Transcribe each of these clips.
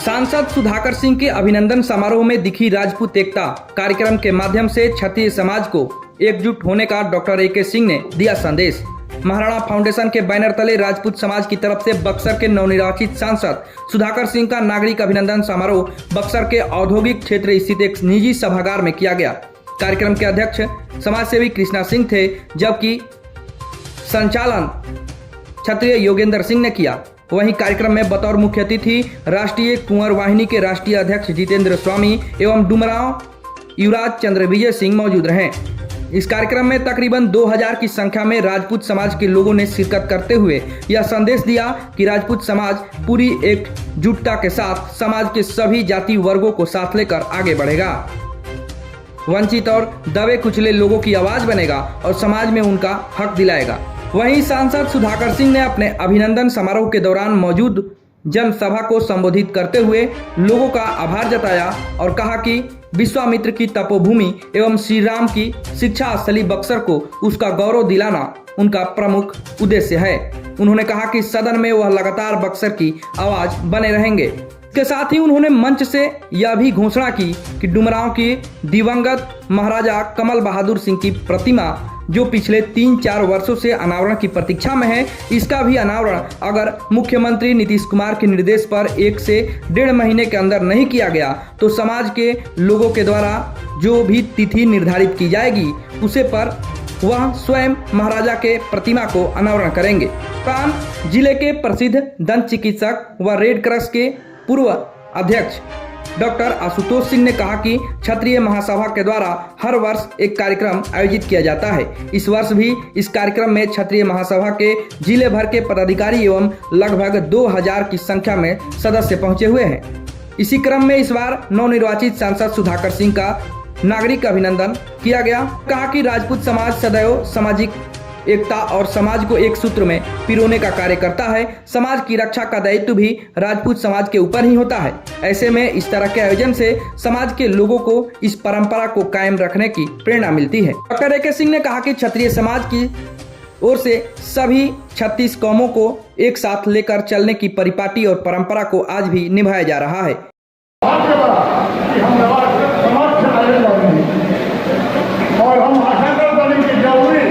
सांसद सुधाकर सिंह के अभिनंदन समारोह में दिखी राजपूत एकता। कार्यक्रम के माध्यम से क्षत्रिय समाज को एकजुट होने का डॉक्टर ए.के. सिंह ने दिया संदेश। महाराणा फाउंडेशन के बैनर तले राजपूत समाज की तरफ से बक्सर के नवनिर्वाचित सांसद सुधाकर सिंह का नागरिक अभिनंदन समारोह बक्सर के औद्योगिक क्षेत्र स्थित एक निजी सभागार में किया गया। कार्यक्रम के अध्यक्ष समाजसेवी कृष्णा सिंह थे, जबकि संचालन क्षत्रिय योगेंद्र सिंह ने किया। वहीं कार्यक्रम में बतौर मुख्य अतिथि राष्ट्रीय कुंवर वाहिनी के राष्ट्रीय अध्यक्ष जितेंद्र स्वामी एवं डुमरांव युवराज चंद्र विजय सिंह मौजूद रहे। इस कार्यक्रम में तकरीबन 2000 की संख्या में राजपूत समाज के लोगों ने शिरकत करते हुए यह संदेश दिया कि राजपूत समाज पूरी एकजुटता के साथ समाज के सभी जाति वर्गों को साथ लेकर आगे बढ़ेगा, वंचित और दबे कुचले लोगों की आवाज बनेगा और समाज में उनका हक दिलाएगा। वहीं सांसद सुधाकर सिंह ने अपने अभिनंदन समारोह के दौरान मौजूद जनसभा को संबोधित करते हुए लोगों का आभार जताया और कहा कि विश्वामित्र की तपोभूमि एवं श्री राम की शिक्षा स्थली बक्सर को उसका गौरव दिलाना उनका प्रमुख उद्देश्य है। उन्होंने कहा कि सदन में वह लगातार बक्सर की आवाज बने रहेंगे। इसके साथ ही उन्होंने मंच से यह भी घोषणा की कि डुमरांव की दिवंगत महाराजा कमल बहादुर सिंह की प्रतिमा जो पिछले 3-4 वर्षों से अनावरण की प्रतीक्षा में है, इसका भी अनावरण अगर मुख्यमंत्री नीतीश कुमार के निर्देश पर 1 से 1.5 महीने के अंदर नहीं किया गया तो समाज के लोगों के द्वारा जो भी तिथि निर्धारित की जाएगी उसे पर वह स्वयं महाराजा के प्रतिमा को अनावरण करेंगे। जिले के प्रसिद्ध दंत चिकित्सक व रेड क्रॉस के पूर्व अध्यक्ष डॉक्टर आशुतोष सिंह ने कहा कि क्षत्रिय महासभा के द्वारा हर वर्ष एक कार्यक्रम आयोजित किया जाता है। इस वर्ष भी इस कार्यक्रम में क्षत्रिय महासभा के जिले भर के पदाधिकारी एवं लगभग 2000 की संख्या में सदस्य पहुंचे हुए हैं। इसी क्रम में इस बार नवनिर्वाचित सांसद सुधाकर सिंह का नागरिक अभिनंदन किया गया। कहा कि राजपूत समाज सदैव सामाजिक एकता और समाज को एक सूत्र में पिरोने का कार्य करता है। समाज की रक्षा का दायित्व भी राजपूत समाज के ऊपर ही होता है। ऐसे में इस तरह के आयोजन से समाज के लोगों को इस परंपरा को कायम रखने की प्रेरणा मिलती है। Doctor A K. सिंह ने कहा कि क्षत्रिय समाज की ओर से सभी 36 कौमों को एक साथ लेकर चलने की परिपाटी और परंपरा को आज भी निभाया जा रहा है। और हम आशा करते हैं कि जरूरी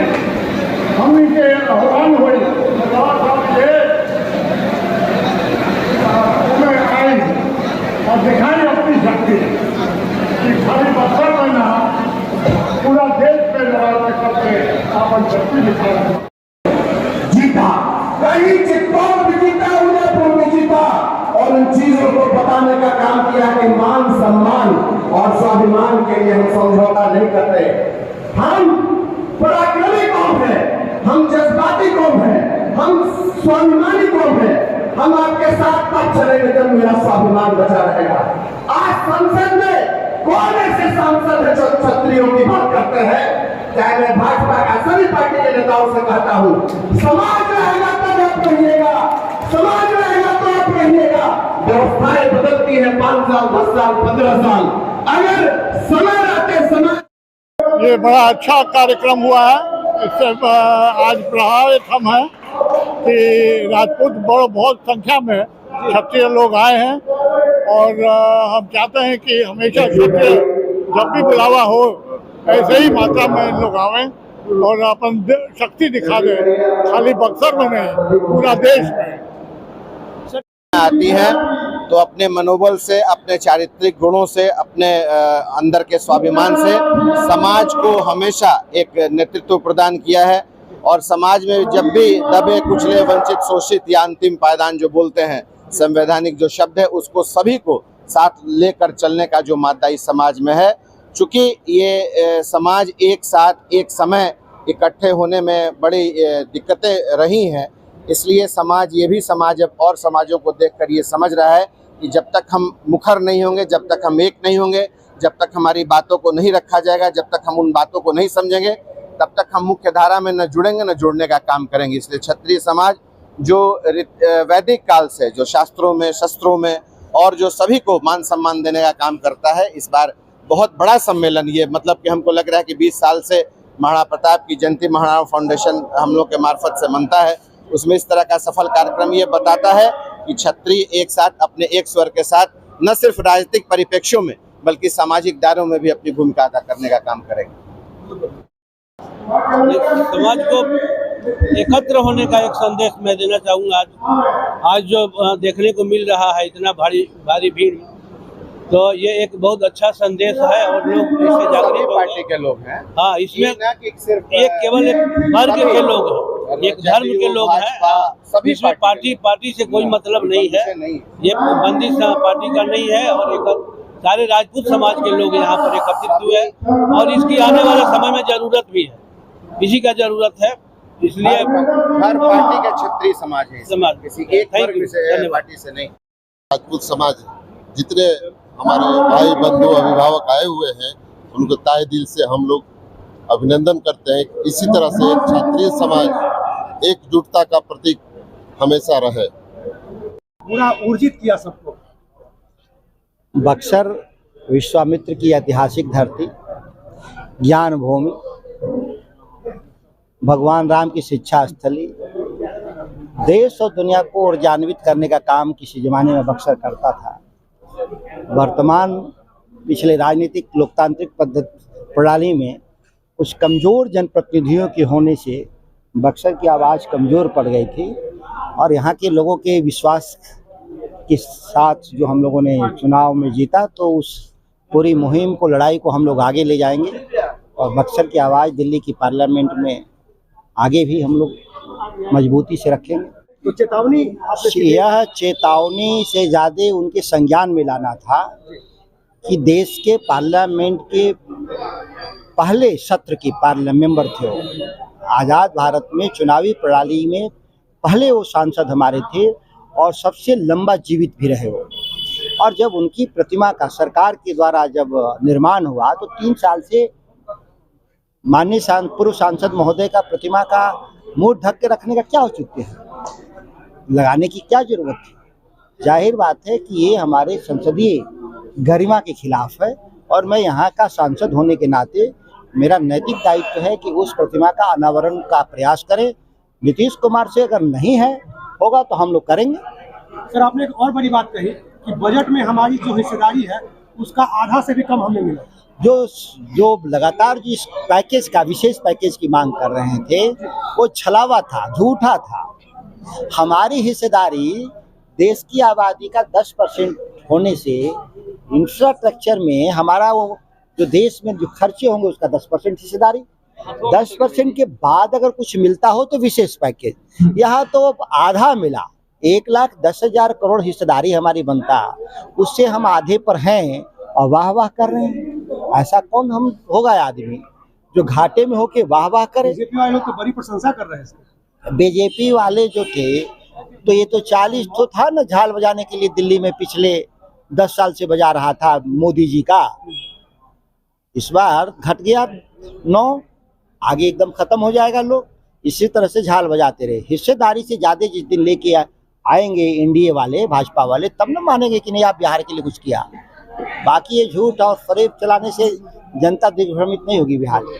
हम इनके आह्वान हुए उन्हें आई और दिखाई अपनी शक्ति कि खाली बक्सर में ना पूरा देश पे लड़ा करके अपन शक्ति दिखा जीता, कहीं चित्तौड़ भी जीता, उदयपुर भी जीता और उन चीजों को बताने का काम किया कि मान सम्मान और स्वाभिमान के लिए हम समझौता नहीं करते। हम पराक्रमी कौम है, हम जज्बाती कौम है, हम स्वाभिमानी कौम है। हम आपके साथ तब चलेंगे जब मेरा स्वाभिमान बचा रहेगा। आज संसद में कौन ऐसे सांसद है जो क्षत्रियों की बात करते हैं? चाहे मैं भाजपा का सभी पार्टी के नेताओं से कहता हूँ, समाज रहेगा तब आप कहिएगा, समाज रहेगा तो आप कहिएगा। व्यवस्थाएं बदलती है 5 साल, 10 साल, 15 साल, अगर समय रहते समय। ये बड़ा अच्छा कार्यक्रम हुआ है। इससे आज प्रभावित हम हैं कि राजपूत बहुत संख्या में क्षत्रिय लोग आए हैं और हम चाहते हैं कि हमेशा क्षत्रिय जब भी बुलावा हो ऐसे ही मात्रा में लोग आवें और अपन शक्ति दिखा दें, खाली बक्सर में नहीं पूरा देश में। आती है तो अपने मनोबल से, अपने चारित्रिक गुणों से, अपने अंदर के स्वाभिमान से समाज को हमेशा एक नेतृत्व प्रदान किया है और समाज में जब भी दबे कुचले वंचित शोषित या अंतिम पायदान जो बोलते हैं, संवैधानिक जो शब्द है, उसको सभी को साथ लेकर चलने का जो मादा इस समाज में है। चूंकि ये समाज एक साथ एक समय इकट्ठे होने में बड़ी दिक्कतें रही हैं, इसलिए समाज, ये भी समाज अब और समाजों को देखकर ये समझ रहा है कि जब तक हम मुखर नहीं होंगे, जब तक हम एक नहीं होंगे, जब तक हमारी बातों को नहीं रखा जाएगा, जब तक हम उन बातों को नहीं समझेंगे, तब तक हम मुख्य धारा में न जुड़ेंगे, न जुड़ने का काम करेंगे। इसलिए क्षत्रिय समाज जो वैदिक काल से जो शास्त्रों में, शस्त्रों में और जो सभी को मान सम्मान देने का काम करता है। इस बार बहुत बड़ा सम्मेलन ये, मतलब कि हमको लग रहा है कि 20 साल से महाराणा प्रताप की जयंती महाराणा फाउंडेशन हम लोग के मार्फत से मनता है। उसमें इस तरह का सफल कार्यक्रम ये बताता है कि क्षत्रिय एक साथ अपने एक स्वर के साथ न सिर्फ राजनीतिक परिप्रेक्ष्यों में बल्कि सामाजिक दायरों में भी अपनी भूमिका अदा करने का काम करेंगे। समाज को एकत्र होने का एक संदेश मैं देना चाहूँगा। आज जो देखने को मिल रहा है इतना भारी भीड़, तो ये एक बहुत अच्छा संदेश है और लोग इससे जागरूक पार्टी के लोग हैं। हाँ, इसमें ये केवल एक वर्ग के लोग हैं, एक धर्म के लोग हैं। इसमें पार्टी से कोई मतलब नहीं है। ये बंदिश पार्टी का नहीं है और एक सारे राजपूत समाज के लोग यहाँ पर एकत्रित हुए हैं और इसकी आने वाले समय में जरूरत भी है, इसी का जरूरत है। इसलिए हर पार्टी के क्षत्रिय समाज है, समाज किसी एक वर्ग से पार्टी से नहीं। राजपूत समाज जितने हमारे भाई बंधु अभिभावक आए हुए हैं उनको तहे दिल से हम लोग अभिनंदन करते हैं। इसी तरह से क्षत्रिय समाज एकजुटता का प्रतीक हमेशा रहे। पूरा ऊर्जित किया सबको। बक्सर विश्वामित्र की ऐतिहासिक धरती, ज्ञान भूमि, भगवान राम की शिक्षा स्थली, देश और दुनिया को ऊर्जान्वित करने का काम किसी जमाने में बक्सर करता था। वर्तमान पिछले राजनीतिक लोकतांत्रिक प्रणाली में कुछ कमज़ोर जनप्रतिनिधियों के होने से बक्सर की आवाज़ कमज़ोर पड़ गई थी और यहाँ के लोगों के विश्वास के साथ जो हम लोगों ने चुनाव में जीता, तो उस पूरी मुहिम को, लड़ाई को हम लोग आगे ले जाएंगे और बक्सर की आवाज़ दिल्ली की पार्लियामेंट में आगे भी हम लोग मजबूती से रखेंगे। तो चेतावनी, यह चेतावनी से ज़्यादा उनके संज्ञान में लाना था कि देश के पार्लियामेंट के पहले सत्र के मेंबर थे वो। आज़ाद भारत में चुनावी प्रणाली में पहले वो सांसद हमारे थे और सबसे लंबा जीवित भी रहे वो। और जब उनकी प्रतिमा का सरकार के द्वारा जब निर्माण हुआ तो 3 साल से माननीय पूर्व सांसद महोदय का प्रतिमा का मुंह ढक के रखने का क्या औचित्य है, लगाने की क्या जरूरत थी। जाहिर बात है कि ये हमारे संसदीय गरिमा के खिलाफ है और मैं यहाँ का सांसद होने के नाते मेरा नैतिक दायित्व है कि उस प्रतिमा का अनावरण का प्रयास करें। नीतीश कुमार से अगर नहीं है होगा तो हम लोग करेंगे। सर, आपने एक और बड़ी बात कही कि बजट में हमारी जो हिस्सेदारी है उसका आधा से भी कम हमें मिला। जो लगातार जिस पैकेज का, विशेष पैकेज की मांग कर रहे थे वो छलावा था, झूठा था। हमारी हिस्सेदारी देश की आबादी का 10% होने से इंफ्रास्ट्रक्चर में हमारा वो जो देश में जो खर्चे होंगे उसका 10% हिस्सेदारी, 10% के बाद अगर कुछ मिलता हो तो विशेष पैकेज। यहाँ तो आधा मिला, 1,10,000 करोड़ हिस्सेदारी हमारी बनता, उससे हम आधे पर हैं और वाह वाह कर रहे हैं। ऐसा कौन हम होगा आदमी जो घाटे में होके वाह वाह करे। बीजेपी वाले लोग तो बड़ी प्रशंसा कर रहे हैं। बीजेपी वाले जो थे तो ये तो 40 तो था ना झाल बजाने के लिए दिल्ली में, पिछले 10 साल से बजा रहा था मोदी जी का। इस बार घट गया 9, आगे एकदम खत्म हो जाएगा। लोग इसी तरह से झाल बजाते रहे। हिस्सेदारी से ज्यादा जिस दिन लेके आएंगे एनडीए वाले, भाजपा वाले, तब न मानेंगे कि नहीं आप बिहार के लिए कुछ किया। बाकी ये झूठ और फरेब चलाने से जनता दिग्भ्रमित नहीं होगी बिहार में।